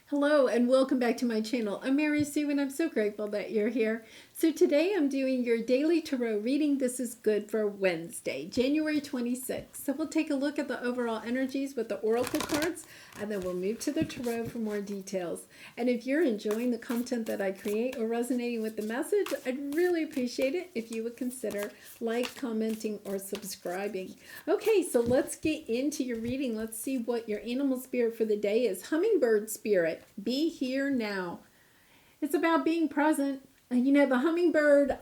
Hello and welcome back to my channel. I'm Mary Sue and I'm so grateful that you're here. So today I'm doing your daily tarot reading. This is good for Wednesday, January 26th. So we'll take a look at the overall energies with the oracle cards and then we'll move to the tarot for more details. And if you're enjoying the content that I create or resonating with the message, I'd really appreciate it if you would consider commenting, or subscribing. Okay, so let's get into your reading. Let's see what your animal spirit for the day is. Hummingbird spirit. Be here now. It's about being present. You know, the hummingbird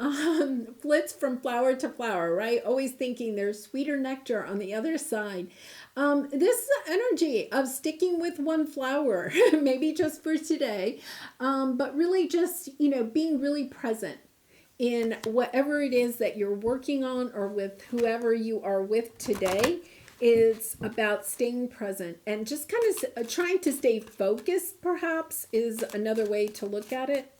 flits from flower to flower, right? Always thinking there's sweeter nectar on the other side. This is the energy of sticking with one flower, maybe just for today, but really just, being really present in whatever it is that you're working on or with whoever you are with today. It's about staying present and just kind of trying to stay focused, perhaps, is another way to look at it.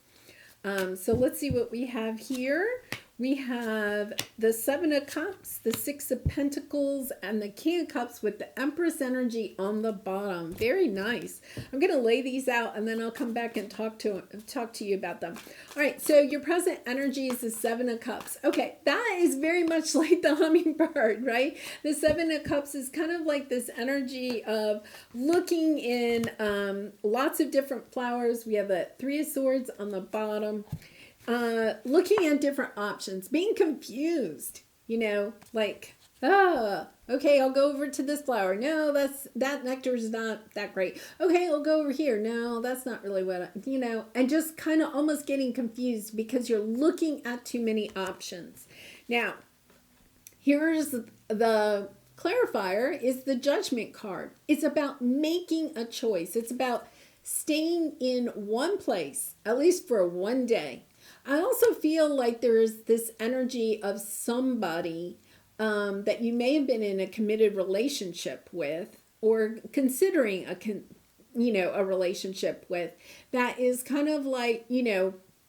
So let's see what we have here. We have the Seven of Cups, the Six of Pentacles, and the King of Cups with the Empress energy on the bottom. Very nice. I'm going to lay these out and then I'll come back and talk to you about them. All right, so your present energy is the Seven of Cups. Okay, that is very much like the hummingbird, right? The Seven of Cups is kind of like this energy of looking in lots of different flowers. We have the Three of Swords on the bottom. Looking at different options, being confused, like, okay, I'll go over to this flower. No, that nectar is not that great. Okay, I'll go over here. No, that's not really what and just kind of almost getting confused because you're looking at too many options. Now, here's the clarifier is the Judgment card. It's about making a choice. It's about staying in one place, at least for one day. I also feel like there's this energy of somebody that you may have been in a committed relationship with or considering a relationship with that is kind of like,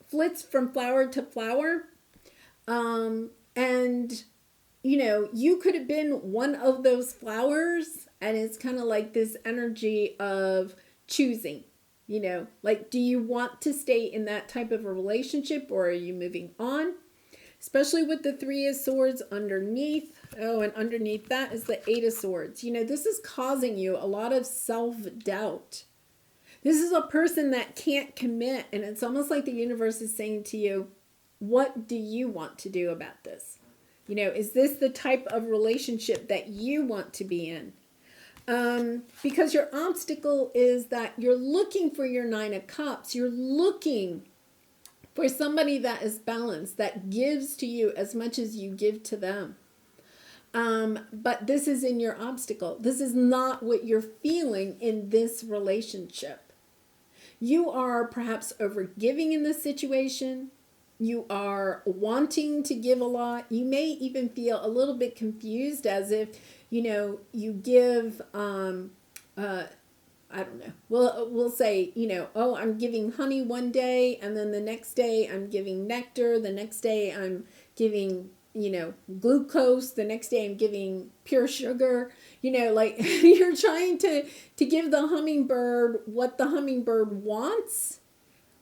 flits from flower to flower. And, you could have been one of those flowers, and it's kind of like this energy of choosing. Like, do you want to stay in that type of a relationship or are you moving on? Especially with the Three of Swords underneath. Oh, and underneath that is the Eight of Swords. This is causing you a lot of self-doubt. This is a person that can't commit, and it's almost like the universe is saying to you, what do you want to do about this? Is this the type of relationship that you want to be in? Because your obstacle is that you're looking for your Nine of Cups. You're looking for somebody that is balanced, that gives to you as much as you give to them. But this is in your obstacle. This is not what you're feeling in this relationship. You are perhaps overgiving in this situation. You are wanting to give a lot. You may even feel a little bit confused, as if, you give, I don't know. We'll say, oh, I'm giving honey one day, and then the next day I'm giving nectar. The next day I'm giving, glucose. The next day I'm giving pure sugar. Like you're trying to give the hummingbird what the hummingbird wants.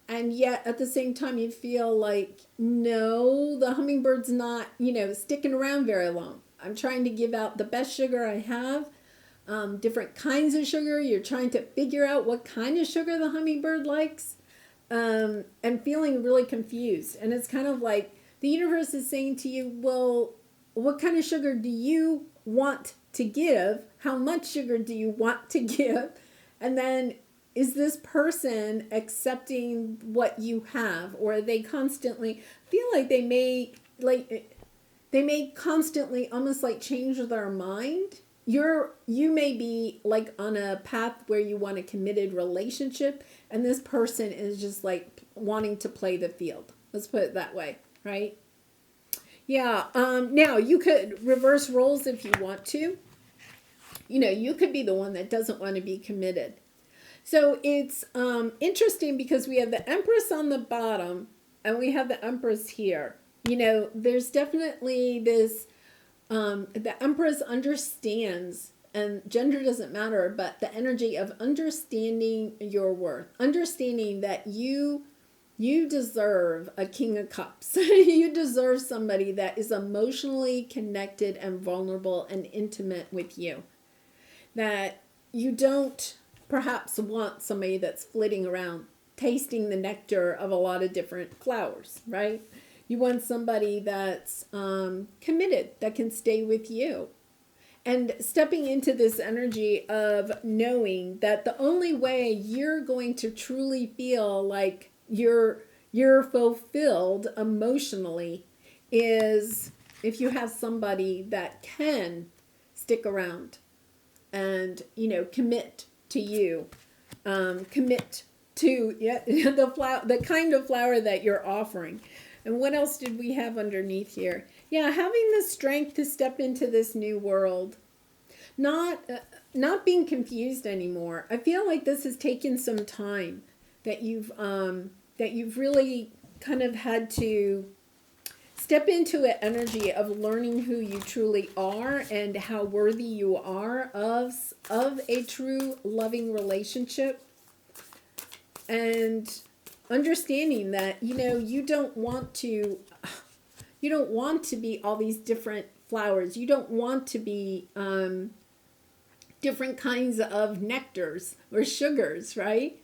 And yet at the same time, you feel like, no, the hummingbird's not, sticking around very long. I'm trying to give out the best sugar I have, different kinds of sugar. You're trying to figure out what kind of sugar the hummingbird likes, and feeling really confused. And it's kind of like the universe is saying to you, well, what kind of sugar do you want to give? How much sugar do you want to give? And then, is this person accepting what you have, or are they constantly feel like they may constantly almost like change their mind? You may be like on a path where you want a committed relationship, and this person is just like wanting to play the field. Let's put it that way, right? Yeah. Now you could reverse roles if you want to. You could be the one that doesn't want to be committed. So it's interesting because we have the Empress on the bottom and we have the Empress here. There's definitely this, the Empress understands and gender doesn't matter, but the energy of understanding your worth, understanding that you deserve a King of Cups. You deserve somebody that is emotionally connected and vulnerable and intimate with you. That you don't perhaps want somebody that's flitting around tasting the nectar of a lot of different flowers, right? You want somebody that's committed, that can stay with you. And stepping into this energy of knowing that the only way you're going to truly feel like you're fulfilled emotionally is if you have somebody that can stick around and commit to you, commit to the kind of flower that you're offering. And what else did we have underneath here? Yeah, having the strength to step into this new world. Not being confused anymore. I feel like this has taken some time that you've really kind of had to step into an energy of learning who you truly are and how worthy you are of a true loving relationship, and understanding that you don't want to be all these different flowers. You don't want to be different kinds of nectars or sugars, right?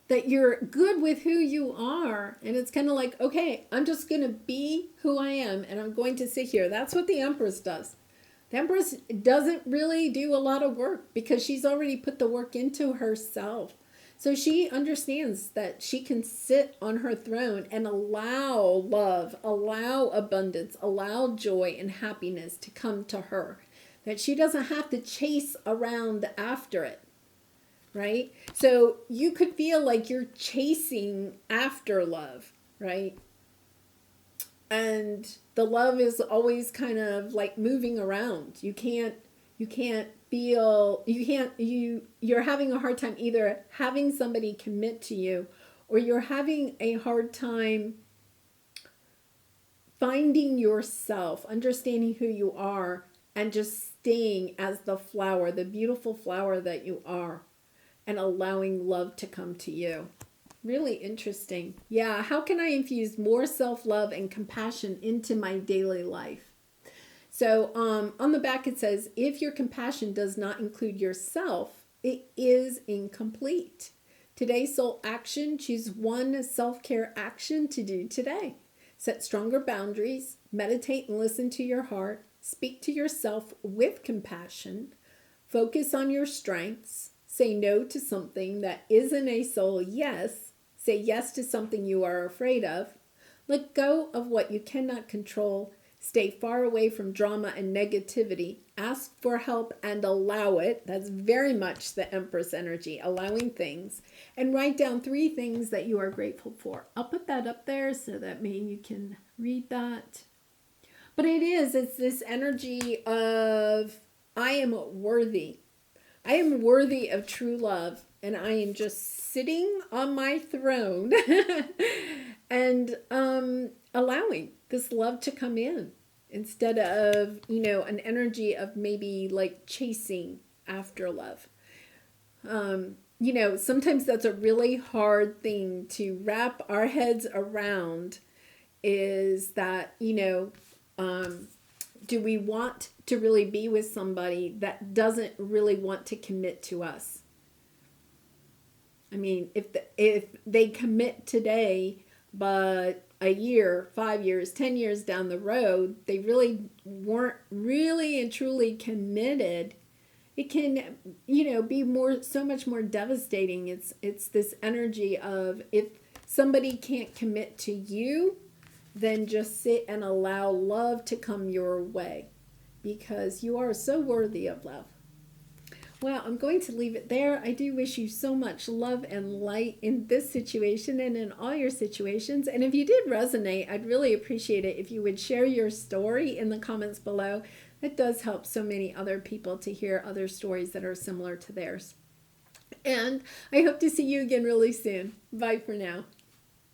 That you're good with who you are. And it's kind of like, okay, I'm just going to be who I am and I'm going to sit here. That's what the Empress does. The Empress doesn't really do a lot of work because she's already put the work into herself. So she understands that she can sit on her throne and allow love, allow abundance, allow joy and happiness to come to her. That she doesn't have to chase around after it, right? So you could feel like you're chasing after love, right? And the love is always kind of like moving around. You're having a hard time either having somebody commit to you, or you're having a hard time finding yourself, understanding who you are, and just staying as the flower, the beautiful flower that you are, and allowing love to come to you. Really interesting. Yeah, how can I infuse more self-love and compassion into my daily life? So on the back it says, if your compassion does not include yourself, it is incomplete. Today's soul action, choose one self-care action to do today. Set stronger boundaries, meditate and listen to your heart, speak to yourself with compassion, focus on your strengths, say no to something that isn't a soul yes, say yes to something you are afraid of, let go of what you cannot control, stay far away from drama and negativity, ask for help and allow it. That's very much the Empress energy, allowing things, and write down 3 things that you are grateful for. I'll put that up there so that maybe you can read that. But it's this energy of I am worthy. I am worthy of true love, and I am just sitting on my throne and allowing this love to come in instead of, an energy of maybe like chasing after love. Sometimes that's a really hard thing to wrap our heads around, is that, do we want to really be with somebody that doesn't really want to commit to us? I mean, if they commit today, but a year, 5 years, 10 years down the road, they really weren't really and truly committed, it can, be so much more devastating. It's this energy of, if somebody can't commit to you, then just sit and allow love to come your way, because you are so worthy of love. Well, I'm going to leave it there. I do wish you so much love and light in this situation and in all your situations. And if you did resonate, I'd really appreciate it if you would share your story in the comments below. It does help so many other people to hear other stories that are similar to theirs. And I hope to see you again really soon. Bye for now.